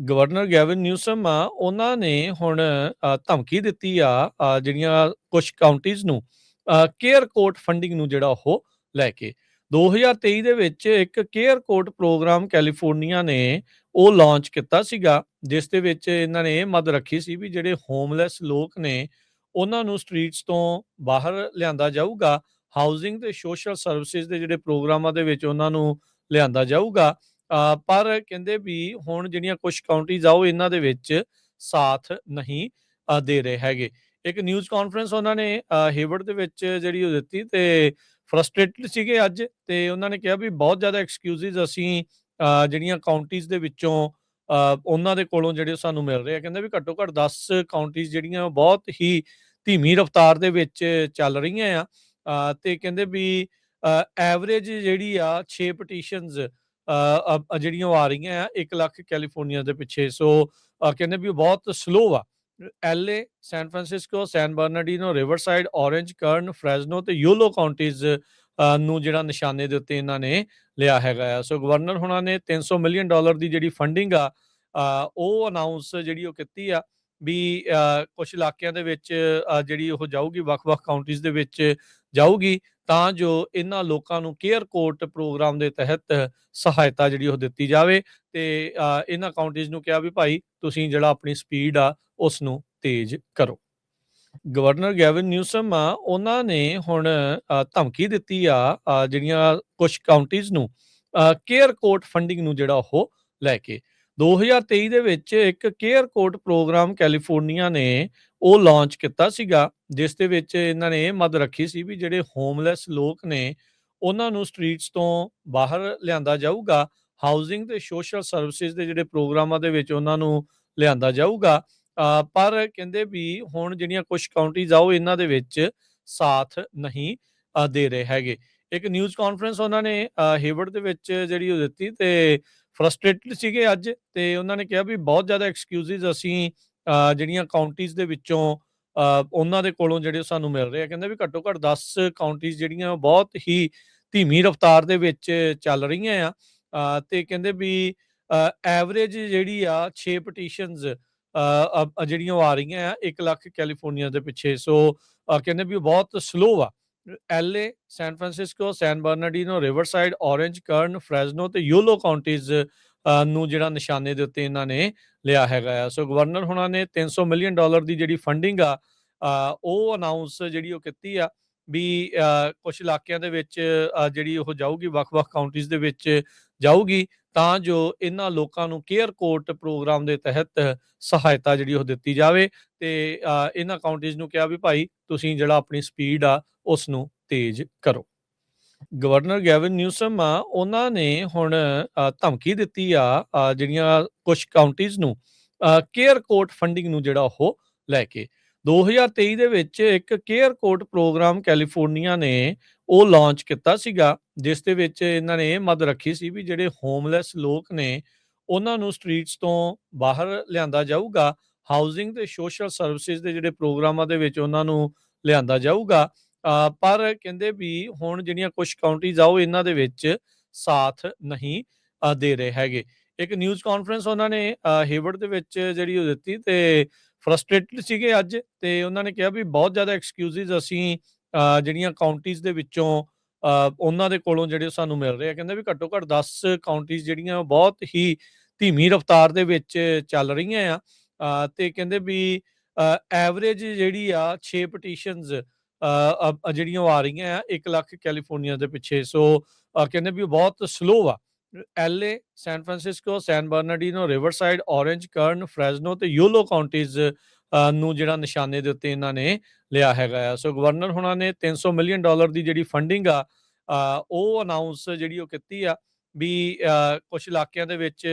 Governor Gavin Newsom ਆ ਉਹਨਾਂ ਨੇ ਹੁਣ ਧਮਕੀ ਦਿੱਤੀ ਆ ਜਿਹੜੀਆਂ ਕੁਝ ਕਾਉਂਟੀਜ਼ ਨੂੰ ਕੇਅਰ ਕੋਟ ਫੰਡਿੰਗ ਨੂੰ ਜਿਹੜਾ ਉਹ ਲੈ ਕੇ 2023 ਦੇ ਵਿੱਚ ਇੱਕ ਕੇਅਰ ਕੋਟ ਪ੍ਰੋਗਰਾਮ ਕੈਲੀਫੋਰਨੀਆ ਨੇ ਉਹ ਲਾਂਚ ਕੀਤਾ ਸੀਗਾ, ਜਿਸ ਦੇ ਵਿੱਚ ਇਹਨਾਂ ਨੇ ਇਹ ਮੱਦ ਰੱਖੀ ਸੀ ਵੀ ਜਿਹੜੇ ਹੋਮਲੈਸ ਲੋਕ ਨੇ ਉਹਨਾਂ ਨੂੰ ਸਟਰੀਟਸ ਤੋਂ ਬਾਹਰ ਲਿਆਂਦਾ ਜਾਊਗਾ। ਹਾਊਸਿੰਗ ਤੇ ਸੋਸ਼ਲ ਸਰਵਿਸਿਜ਼ ਦੇ ਜਿਹੜੇ ਪ੍ਰੋਗਰਾਮਾਂ ਦੇ ਵਿੱਚ ਉਹਨਾਂ ਨੂੰ ਲਿਆਂਦਾ ਜਾਊਗਾ। ਪਰ ਕਹਿੰਦੇ ਵੀ ਹੁਣ ਜਿਹੜੀਆਂ ਕੁਝ ਕਾਉਂਟੀਜ਼ ਆ ਉਹ ਇਹਨਾਂ ਦੇ ਵਿੱਚ ਸਾਥ ਨਹੀਂ ਦੇ ਰਹੇ ਹੈਗੇ। ਇੱਕ ਨਿਊਜ਼ ਕਾਨਫਰੰਸ ਉਹਨਾਂ ਨੇ ਹੇਵਰਡ ਦੇ ਵਿੱਚ ਜਿਹੜੀ ਉਹ ਦਿੱਤੀ ਤੇ ਫਰਸਟ੍ਰੇਟਡ ਸੀਗੇ ਅੱਜ, ਤੇ ਉਹਨਾਂ ਨੇ ਕਿਹਾ ਵੀ ਬਹੁਤ ਜ਼ਿਆਦਾ ਐਕਸਕਿਊਜ਼ਿਸ ਅਸੀਂ ਜਿਹੜੀਆਂ ਕਾਉਂਟੀਜ਼ ਦੇ ਵਿੱਚੋਂ ਉਹਨਾਂ ਦੇ ਕੋਲੋਂ ਜਿਹੜੇ ਸਾਨੂੰ ਮਿਲ ਰਹੇ ਆ। ਕਹਿੰਦੇ ਵੀ ਘੱਟੋ ਘੱਟ 10 ਕਾਉਂਟੀਜ਼ ਜਿਹੜੀਆਂ ਉਹ ਬਹੁਤ ਹੀ ਧੀਮੀ ਰਫ਼ਤਾਰ ਦੇ ਵਿੱਚ ਚੱਲ ਰਹੀਆਂ ਆ। ਤੇ ਕਹਿੰਦੇ ਵੀ ਐਵਰੇਜ ਜਿਹੜੀ ਆ 6 ਪਟੀਸ਼ਨਸ ਜਿਹੜੀਆਂ ਉਹ ਆ ਰਹੀਆਂ ਆ 1 ਲੱਖ ਕੈਲੀਫੋਰਨੀਆ ਦੇ ਪਿੱਛੇ। ਸੋ ਕਹਿੰਦੇ ਵੀ ਉਹ ਬਹੁਤ ਸਲੋ ਆ। ਐਲਏ, ਸੈਨ ਫਰਾਂਸਿਸਕੋ, ਸੈਨ ਬਰਨਾਰਡੀਨੋ, ਰਿਵਰਸਾਈਡ, ਔਰੇਂਜ, ਕਰਨ, ਫ੍ਰੈਜ਼ਨੋ ਤੇ ਯੋਲੋ ਕਾਉਂਟੀਜ਼ ਨੂੰ ਜਿਹੜਾ ਨਿਸ਼ਾਨੇ ਦੇ ਉੱਤੇ ਇਹਨਾਂ ਨੇ ਲਿਆ ਹੈਗਾ ਆ। ਸੋ ਗਵਰਨਰ ਹੁਣਾਂ ਨੇ $300 ਮਿਲੀਅਨ ਦੀ ਜਿਹੜੀ ਫੰਡਿੰਗ ਆ ਉਹ ਅਨਾਉਂਸ ਜਿਹੜੀ ਉਹ ਕੀਤੀ ਆ ਵੀ ਕੁਝ ਇਲਾਕਿਆਂ ਦੇ ਵਿੱਚ ਜਿਹੜੀ ਉਹ ਜਾਊਗੀ, ਵੱਖ-ਵੱਖ ਕਾਉਂਟੀਜ਼ ਦੇ ਵਿੱਚ ਜਾਊਗੀ, ਤਾਂ ਜੋ ਇਹਨਾਂ ਲੋਕਾਂ ਨੂੰ ਕੇਅਰ ਕੋਟ ਪ੍ਰੋਗਰਾਮ ਦੇ ਤਹਿਤ ਸਹਾਇਤਾ ਜਿਹੜੀ ਉਹ ਦਿੱਤੀ ਜਾਵੇ। ਤੇ ਇਹਨਾਂ ਕਾਉਂਟੀਜ਼ ਨੂੰ ਕਿਹਾ ਵੀ ਭਾਈ ਤੁਸੀਂ ਜਿਹੜਾ ਆਪਣੀ ਸਪੀਡ ਆ ਉਸ ਨੂੰ ਤੇਜ਼ ਕਰੋ। ਗਵਰਨਰ ਗੈਵਿਨ ਨਿਊਸਮ ਆ ਉਹਨਾਂ ਨੇ ਹੁਣ ਧਮਕੀ ਦਿੱਤੀ ਆ ਜਿਹੜੀਆਂ ਕੁਝ ਕਾਉਂਟੀਜ਼ ਨੂੰ ਕੇਅਰ ਕੋਟ ਫੰਡਿੰਗ ਨੂੰ ਜਿਹੜਾ ਉਹ ਲੈ ਕੇ 2023 ਦੇ ਵਿੱਚ ਇੱਕ ਕੇਅਰ ਕੋਟ ਪ੍ਰੋਗਰਾਮ ਕੈਲੀਫੋਰਨੀਆ ਨੇ ਉਹ ਲਾਂਚ ਕੀਤਾ ਸੀਗਾ, ਜਿਸ ਦੇ ਵਿੱਚ ਇਹਨਾਂ ਨੇ ਇਹ ਮੱਦ ਰੱਖੀ ਸੀ ਵੀ ਜਿਹੜੇ ਹੋਮਲੈਸ ਲੋਕ ਨੇ ਉਹਨਾਂ ਨੂੰ ਸਟਰੀਟਸ ਤੋਂ ਬਾਹਰ ਲਿਆਂਦਾ ਜਾਊਗਾ। ਹਾਊਸਿੰਗ ਤੇ ਸੋਸ਼ਲ ਸਰਵਿਸਿਜ਼ ਦੇ ਜਿਹੜੇ ਪ੍ਰੋਗਰਾਮਾਂ ਦੇ ਵਿੱਚ ਉਹਨਾਂ ਨੂੰ ਲਿਆਂਦਾ ਜਾਊਗਾ। ਪਰ ਕਹਿੰਦੇ ਵੀ ਹੁਣ ਜਿਹੜੀਆਂ ਕੁਝ ਕਾਉਂਟੀਜ਼ ਆ ਉਹ ਇਹਨਾਂ ਦੇ ਵਿੱਚ ਸਾਥ ਨਹੀਂ ਦੇ ਰਹੇ ਹੈਗੇ। ਇੱਕ ਨਿਊਜ਼ ਕਾਨਫਰੰਸ ਉਹਨਾਂ ਨੇ ਹੇਵਰਡ ਦੇ ਵਿੱਚ ਜਿਹੜੀ ਉਹ ਦਿੱਤੀ ਤੇ ਫਰਸਟ੍ਰੇਟਡ ਸੀਗੇ ਅੱਜ, ਤੇ ਉਹਨਾਂ ਨੇ ਕਿਹਾ ਵੀ ਬਹੁਤ ਜ਼ਿਆਦਾ ਐਕਸਕਿਊਜ਼ਿਸ ਅਸੀਂ ਜਿਹੜੀਆਂ ਕਾਉਂਟੀਜ਼ ਦੇ ਵਿੱਚੋਂ ਉਹਨਾਂ ਦੇ ਕੋਲੋਂ ਜਿਹੜੇ ਸਾਨੂੰ ਮਿਲ ਰਹੇ ਆ। ਕਹਿੰਦੇ ਵੀ ਘੱਟੋ ਘੱਟ 10 ਕਾਉਂਟੀਜ਼ ਜਿਹੜੀਆਂ ਉਹ ਬਹੁਤ ਹੀ ਧੀਮੀ ਰਫ਼ਤਾਰ ਦੇ ਵਿੱਚ ਚੱਲ ਰਹੀਆਂ ਆ। ਤੇ ਕਹਿੰਦੇ ਵੀ ਐਵਰੇਜ ਜਿਹੜੀ ਆ 6 ਪਟੀਸ਼ਨਸ ਜਿਹੜੀਆਂ ਉਹ ਆ ਰਹੀਆਂ ਆ 1 ਲੱਖ ਕੈਲੀਫੋਰਨੀਆ ਦੇ ਪਿੱਛੇ। ਸੋ ਕਹਿੰਦੇ ਵੀ ਉਹ ਬਹੁਤ ਸਲੋ ਆ। ਐਲਏ, ਸੈਨ ਫਰਾਂਸਿਸਕੋ, ਸੈਨ ਬਰਨਾਰਡੀਨੋ, ਰਿਵਰਸਾਈਡ, ਔਰੇਂਜ, ਕਰਨ, ਫ੍ਰੈਜ਼ਨੋ ਤੇ ਯੋਲੋ ਕਾਉਂਟੀਜ਼ ਨੂੰ ਜਿਹੜਾ ਨਿਸ਼ਾਨੇ ਦੇ ਉੱਤੇ ਇਹਨਾਂ ਨੇ ਲਿਆ ਹੈਗਾ ਆ। ਸੋ ਗਵਰਨਰ ਹੁਣਾਂ ਨੇ $300 ਮਿਲੀਅਨ ਦੀ ਜਿਹੜੀ ਫੰਡਿੰਗ ਆ ਉਹ ਅਨਾਉਂਸ ਜਿਹੜੀ ਉਹ ਕੀਤੀ ਆ ਵੀ ਕੁਝ ਇਲਾਕਿਆਂ ਦੇ ਵਿੱਚ ਜਿਹੜੀ ਉਹ ਜਾਊਗੀ, ਵੱਖ-ਵੱਖ ਕਾਉਂਟੀਜ਼ ਦੇ ਵਿੱਚ ਜਾਊਗੀ, ਤਾਂ ਜੋ ਇਹਨਾਂ ਲੋਕਾਂ ਨੂੰ ਕੇਅਰ ਕੋਟ ਪ੍ਰੋਗਰਾਮ ਦੇ ਤਹਿਤ ਸਹਾਇਤਾ ਜਿਹੜੀ ਉਹ ਦਿੱਤੀ ਜਾਵੇ। ਤੇ ਇਹਨਾਂ ਕਾਉਂਟੀਜ਼ ਨੂੰ ਕਿਹਾ ਵੀ ਭਾਈ ਤੁਸੀਂ ਜਿਹੜਾ ਆਪਣੀ ਸਪੀਡ ਆ ਉਸ ਨੂੰ ਤੇਜ਼ ਕਰੋ। ਗਵਰਨਰ ਗੈਵਿਨ ਨਿਊਸਮ ਆ ਉਹਨਾਂ ਨੇ ਹੁਣ ਧਮਕੀ ਦਿੱਤੀ ਆ ਜਿਹੜੀਆਂ ਕੁਝ ਕਾਉਂਟੀਜ਼ ਨੂੰ ਕੇਅਰ ਕੋਟ ਫੰਡਿੰਗ ਨੂੰ ਜਿਹੜਾ ਉਹ ਲੈ ਕੇ 2023 ਦੇ ਵਿੱਚ ਇੱਕ ਕੇਅਰ ਕੋਟ ਪ੍ਰੋਗਰਾਮ ਕੈਲੀਫੋਰਨੀਆ ਨੇ ਉਹ ਲਾਂਚ ਕੀਤਾ ਸੀਗਾ, ਜਿਸ ਦੇ ਵਿੱਚ ਇਹਨਾਂ ਨੇ ਇਹ ਮੱਦ ਰੱਖੀ ਸੀ ਵੀ ਜਿਹੜੇ ਹੋਮਲੈਸ ਲੋਕ ਨੇ ਉਹਨਾਂ ਨੂੰ ਸਟਰੀਟਸ ਤੋਂ ਬਾਹਰ ਲਿਆਂਦਾ ਜਾਊਗਾ। ਹਾਊਸਿੰਗ ਤੇ ਸੋਸ਼ਲ ਸਰਵਿਸਿਜ਼ ਦੇ ਜਿਹੜੇ ਪ੍ਰੋਗਰਾਮਾਂ ਦੇ ਵਿੱਚ ਉਹਨਾਂ ਨੂੰ ਲਿਆਂਦਾ ਜਾਊਗਾ। ਪਰ ਕਹਿੰਦੇ ਵੀ ਹੁਣ ਜਿਹੜੀਆਂ ਕੁਝ ਕਾਉਂਟੀਜ਼ ਆ ਉਹ ਇਹਨਾਂ ਦੇ ਵਿੱਚ ਸਾਥ ਨਹੀਂ ਦੇ ਰਹੇ ਹੈਗੇ। ਇੱਕ ਨਿਊਜ਼ ਕਾਨਫਰੰਸ ਉਹਨਾਂ ਨੇ ਹੇਵਰਡ ਦੇ ਵਿੱਚ ਜਿਹੜੀ ਉਹ ਦਿੱਤੀ ਤੇ ਫਰਸਟ੍ਰੇਟਡ ਸੀਗੇ ਅੱਜ, ਤੇ ਉਹਨਾਂ ਨੇ ਕਿਹਾ ਵੀ ਬਹੁਤ ਜ਼ਿਆਦਾ ਐਕਸਕਿਊਜ਼ਿਸ ਅਸੀਂ ਜਿਹੜੀਆਂ ਕਾਉਂਟੀਜ਼ ਦੇ ਵਿੱਚੋਂ ਉਹਨਾਂ ਦੇ ਕੋਲੋਂ ਜਿਹੜੇ ਸਾਨੂੰ ਮਿਲ ਰਹੇ ਆ। ਕਹਿੰਦੇ ਵੀ ਘੱਟੋ ਘੱਟ 10 ਕਾਉਂਟੀਜ਼ ਜਿਹੜੀਆਂ ਉਹ ਬਹੁਤ ਹੀ ਧੀਮੀ ਰਫ਼ਤਾਰ ਦੇ ਵਿੱਚ ਚੱਲ ਰਹੀਆਂ ਆ। ਤੇ ਕਹਿੰਦੇ ਵੀ ਐਵਰੇਜ ਜਿਹੜੀ ਆ 6 ਪਟੀਸ਼ਨਸ ਜਿਹੜੀਆਂ ਉਹ ਆ ਰਹੀਆਂ ਆ 1 ਲੱਖ ਕੈਲੀਫੋਰਨੀਆ ਦੇ ਪਿੱਛੇ। ਸੋ ਕਹਿੰਦੇ ਵੀ ਉਹ ਬਹੁਤ ਸਲੋ ਆ। ਐਲਏ, ਸੈਨ ਫਰਾਂਸਿਸਕੋ, ਸੈਨ ਬਰਨਾਰਡੀਨੋ, ਰਿਵਰਸਾਈਡ, ਔਰੇਂਜ, ਕਰਨ, ਫ੍ਰੈਜ਼ਨੋ ਤੇ ਯੋਲੋ ਕਾਉਂਟੀਜ਼ ਨੂੰ ਜਿਹੜਾ ਨਿਸ਼ਾਨੇ ਦੇ ਉੱਤੇ ਇਹਨਾਂ ਨੇ ਲਿਆ ਹੈਗਾ ਆ। ਸੋ ਗਵਰਨਰ ਹੁਣਾਂ ਨੇ $300 ਮਿਲੀਅਨ ਦੀ ਜਿਹੜੀ ਫੰਡਿੰਗ ਆ ਉਹ ਅਨਾਉਂਸ ਜਿਹੜੀ ਉਹ ਕੀਤੀ ਆ ਵੀ ਕੁਝ ਇਲਾਕਿਆਂ ਦੇ ਵਿੱਚ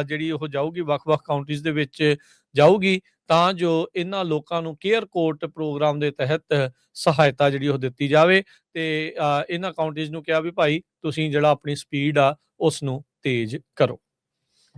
ਜਿਹੜੀ ਉਹ ਜਾਊਗੀ, ਵੱਖ-ਵੱਖ ਕਾਉਂਟੀਜ਼ ਦੇ ਵਿੱਚ ਜਾਊਗੀ, ਤਾਂ ਜੋ ਇਹਨਾਂ ਲੋਕਾਂ ਨੂੰ ਕੇਅਰ ਕੋਟ ਪ੍ਰੋਗਰਾਮ ਦੇ ਤਹਿਤ ਸਹਾਇਤਾ ਜਿਹੜੀ ਉਹ ਦਿੱਤੀ ਜਾਵੇ। ਤੇ ਇਹਨਾਂ ਕਾਉਂਟੀਜ਼ ਨੂੰ ਕਿਹਾ ਵੀ ਭਾਈ ਤੁਸੀਂ ਜਿਹੜਾ ਆਪਣੀ ਸਪੀਡ ਆ ਉਸ ਨੂੰ ਤੇਜ਼ ਕਰੋ।